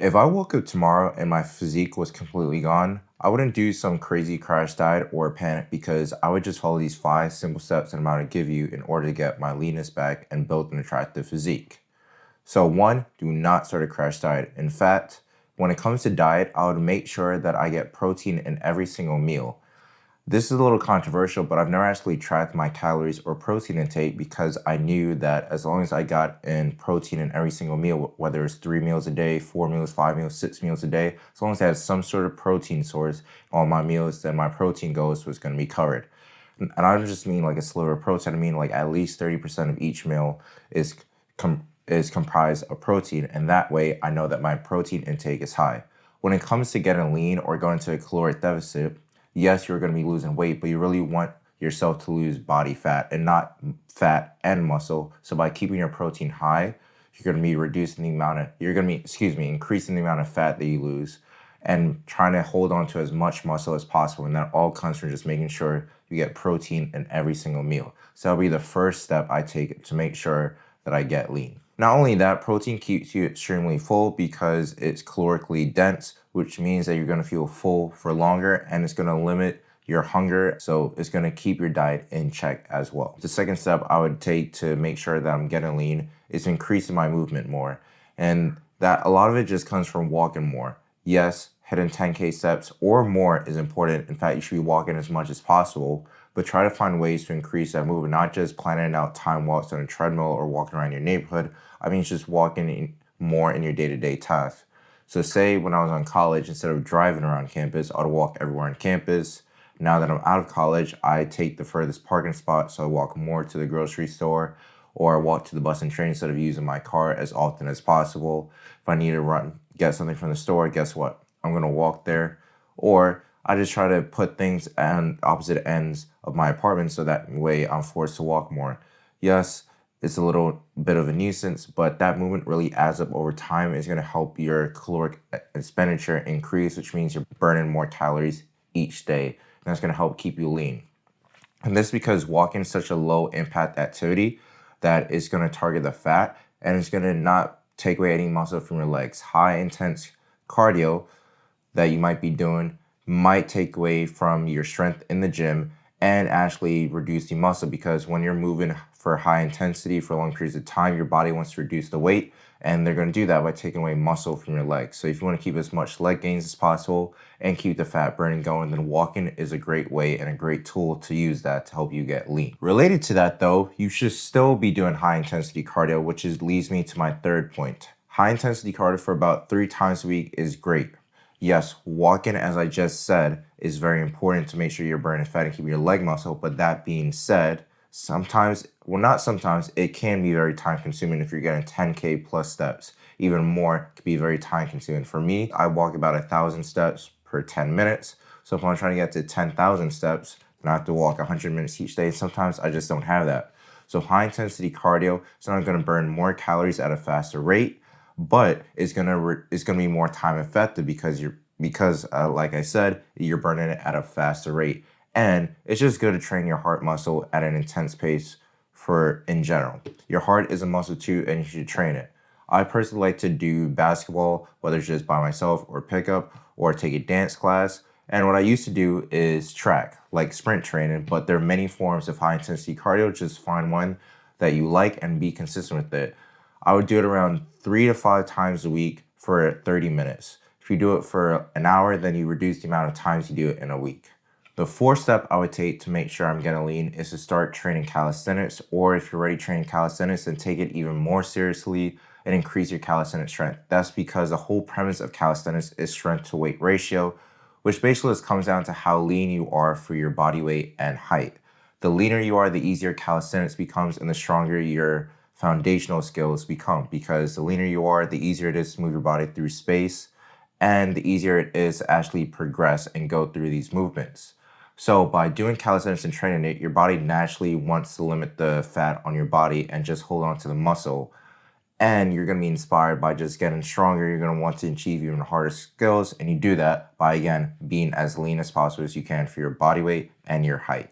If I woke up tomorrow and my physique was completely gone, I wouldn't do some crazy crash diet or panic because I would just follow these 5 simple steps that I'm going to give you in order to get my leanness back and build an attractive physique. So, one, do not start a crash diet. In fact, when it comes to diet, I would make sure that I get protein in every single meal. This is a little controversial, but I've never actually tracked my calories or protein intake because I knew that as long as I got in protein in every single meal, whether it's 3 meals a day, 4 meals, 5 meals, 6 meals a day, as long as I had some sort of protein source on my meals, then my protein goals was going to be covered. And I don't just mean like a sliver of protein. I mean like at least 30% of each meal is is comprised of protein, and that way I know that my protein intake is high. When it comes to getting lean or going to a caloric deficit, yes, you're going to be losing weight, but you really want yourself to lose body fat and not fat and muscle. So by keeping your protein high, you're going to be reducing the amount of, you're going to be, increasing the amount of fat that you lose and trying to hold on to as much muscle as possible. And that all comes from just making sure you get protein in every single meal. So that'll be the first step I take to make sure that I get lean. Not only that, protein keeps you extremely full because it's calorically dense, which means that you're going to feel full for longer and it's going to limit your hunger. So it's going to keep your diet in check as well. The second step I would take to make sure that I'm getting lean is increasing my movement more. And that a lot of it just comes from walking more. Yes, hitting 10K steps or more is important. In fact, you should be walking as much as possible, but try to find ways to increase that movement, not just planning out time walks on a treadmill or walking around your neighborhood. I mean, just walking more in your day-to-day tasks. So say when I was on college, instead of driving around campus, I would walk everywhere on campus. Now that I'm out of college, I take the furthest parking spot, so I walk more to the grocery store or I walk to the bus and train instead of using my car as often as possible. If I need to run, get something from the store, guess what? I'm going to walk there. Or I just try to put things on opposite ends of my apartment so that way I'm forced to walk more. Yes, it's a little bit of a nuisance, but that movement really adds up over time. It's going to help your caloric expenditure increase, which means you're burning more calories each day. And that's going to help keep you lean. And this is because walking is such a low impact activity that it's going to target the fat and it's going to not take away any muscle from your legs. High intense cardio that you might be doing might take away from your strength in the gym and actually reduce the muscle, because when you're moving for high intensity for long periods of time, your body wants to reduce the weight, and they're going to do that by taking away muscle from your legs. So if you want to keep as much leg gains as possible and keep the fat burning going, then walking is a great way and a great tool to use that to help you get lean. Related to that though, you should still be doing high intensity cardio, which leads me to my third point. High intensity cardio for about 3 times a week is great. Yes, walking, as I just said, is very important to make sure you're burning fat and keeping your leg muscle. But that being said, sometimes, well, not sometimes, it can be very time consuming if you're getting 10K plus steps. Even more can be very time consuming. For me, I walk about 1,000 steps per 10 minutes. So if I'm trying to get to 10,000 steps, then I have to walk 100 minutes each day. Sometimes I just don't have that. So high intensity cardio is not going to burn more calories at a faster rate, but it's gonna be more time effective because like I said, you're burning it at a faster rate, and it's just good to train your heart muscle at an intense pace. For in general, your heart is a muscle too, and you should train it. I personally like to do basketball, whether it's just by myself or pickup or take a dance class. And what I used to do is track, like sprint training, but there are many forms of high intensity cardio. Just find one that you like and be consistent with it. I would do it around 3 to 5 times a week for 30 minutes. If you do it for an hour, then you reduce the amount of times you do it in a week. The fourth step I would take to make sure I'm getting lean is to start training calisthenics, or if you're already training calisthenics, then take it even more seriously and increase your calisthenics strength. That's because the whole premise of calisthenics is strength to weight ratio, which basically just comes down to how lean you are for your body weight and height. The leaner you are, the easier calisthenics becomes and the stronger your foundational skills become, because the leaner you are, the easier it is to move your body through space and the easier it is to actually progress and go through these movements. So by doing calisthenics and training it, your body naturally wants to limit the fat on your body and just hold on to the muscle. And you're going to be inspired by just getting stronger. You're going to want to achieve even harder skills. And you do that by, again, being as lean as possible as you can for your body weight and your height.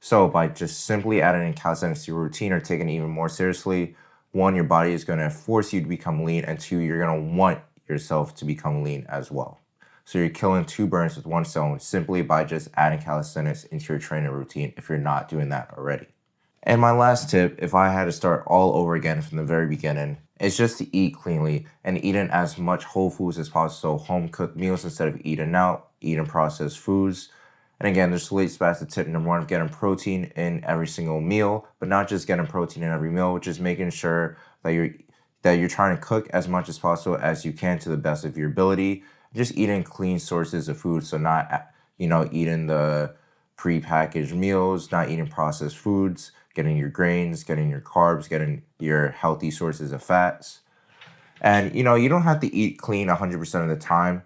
So by just simply adding in calisthenics to your routine or taking it even more seriously, one, your body is going to force you to become lean, and two, you're going to want yourself to become lean as well. So you're killing two birds with one stone simply by just adding calisthenics into your training routine if you're not doing that already. And my last tip, if I had to start all over again from the very beginning, is just to eat cleanly and eating as much whole foods as possible. So home cooked meals instead of eating out, eating processed foods. And again, this relates back to tip number one of getting protein in every single meal, but not just getting protein in every meal, just making sure that you're trying to cook as much as possible as you can to the best of your ability. Just eating clean sources of food, so not eating the pre-packaged meals, not eating processed foods, getting your grains, getting your carbs, getting your healthy sources of fats. And you don't have to eat clean 100% of the time.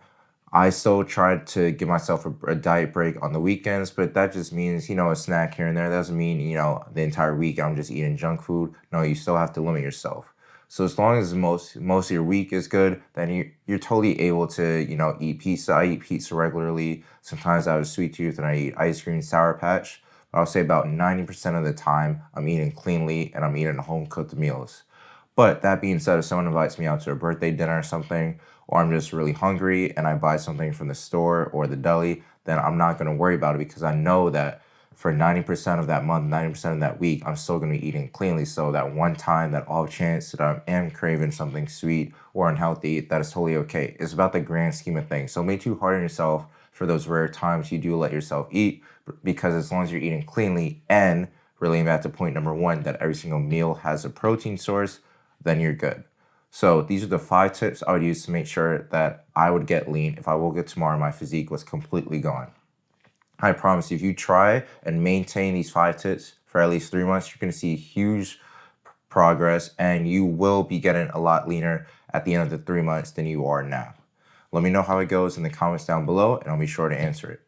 I still try to give myself a diet break on the weekends, but that just means, a snack here and there. That doesn't mean, the entire week I'm just eating junk food. No, you still have to limit yourself. So as long as most of your week is good, then you're totally able to, eat pizza. I eat pizza regularly. Sometimes I have a sweet tooth and I eat ice cream, Sour Patch. But I'll say about 90% of the time I'm eating cleanly and I'm eating home cooked meals. But that being said, if someone invites me out to a birthday dinner or something, or I'm just really hungry and I buy something from the store or the deli, then I'm not going to worry about it because I know that for 90% of that month, 90% of that week, I'm still going to be eating cleanly. So that one time, that off chance that I am craving something sweet or unhealthy, that is totally okay. It's about the grand scheme of things. So make too hard on yourself for those rare times you do let yourself eat, because as long as you're eating cleanly and relating back to point number one, that every single meal has a protein source, then you're good. So these are the 5 tips I would use to make sure that I would get lean. If I woke up tomorrow, my physique was completely gone. I promise you, if you try and maintain these 5 tips for at least 3 months, you're going to see huge progress and you will be getting a lot leaner at the end of the 3 months than you are now. Let me know how it goes in the comments down below and I'll be sure to answer it.